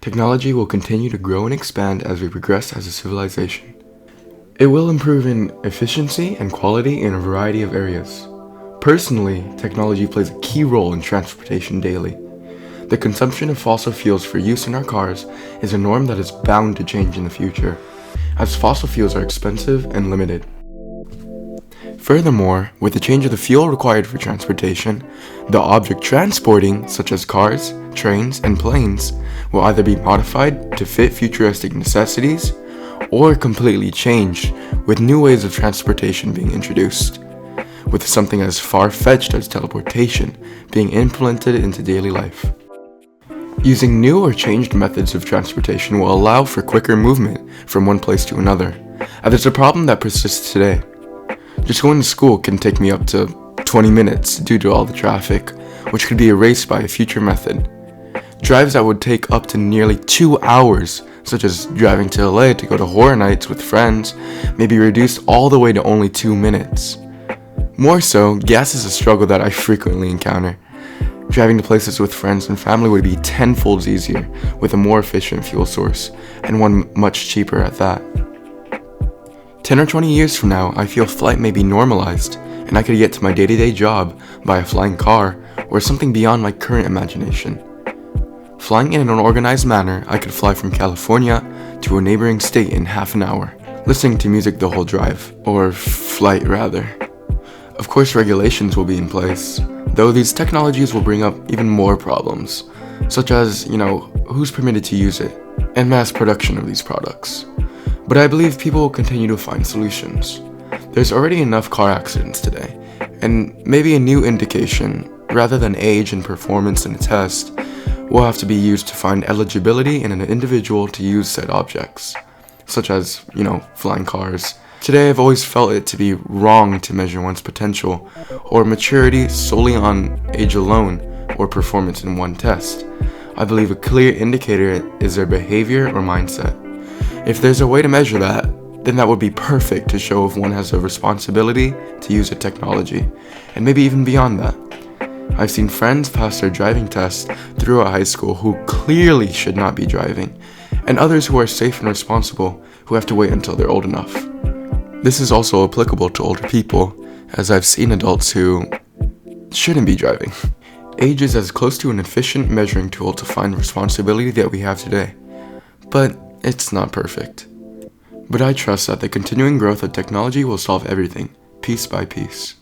Technology will continue to grow and expand as we progress as a civilization. It will improve in efficiency and quality in a variety of areas. Personally, technology plays a key role in transportation daily. The consumption of fossil fuels for use in our cars is a norm that is bound to change in the future, as fossil fuels are expensive and limited. Furthermore, with the change of the fuel required for transportation, the object transporting, such as cars, trains, and planes, will either be modified to fit futuristic necessities or completely changed, with new ways of transportation being introduced, with something as far-fetched as teleportation being implemented into daily life. Using new or changed methods of transportation will allow for quicker movement from one place to another, and there's a problem that persists today. Just going to school can take me up to 20 minutes due to all the traffic, which could be erased by a future method. Drives that would take up to nearly 2 hours, such as driving to LA to go to horror nights with friends, may be reduced all the way to only 2 minutes. More so, gas is a struggle that I frequently encounter. Driving to places with friends and family would be tenfold easier with a more efficient fuel source, and one much cheaper at that. 10 or 20 years from now, I feel flight may be normalized, and I could get to my day-to-day job by a flying car or something beyond my current imagination. Flying in an organized manner, I could fly from California to a neighboring state in half an hour, listening to music the whole drive, or flight rather. Of course, regulations will be in place, though these technologies will bring up even more problems, such as, who's permitted to use it, and mass production of these products. But I believe people will continue to find solutions. There's already enough car accidents today, and maybe a new indication, rather than age and performance in a test, will have to be used to find eligibility in an individual to use said objects, such as, flying cars. Today I've always felt it to be wrong to measure one's potential or maturity solely on age alone or performance in one test. I believe a clear indicator is their behavior or mindset. If there's a way to measure that, then that would be perfect to show if one has a responsibility to use a technology, and maybe even beyond that. I've seen friends pass their driving test throughout high school who clearly should not be driving, and others who are safe and responsible who have to wait until they're old enough. This is also applicable to older people, as I've seen adults who shouldn't be driving. Age is as close to an efficient measuring tool to find responsibility that we have today, but it's not perfect. But I trust that the continuing growth of technology will solve everything, piece by piece.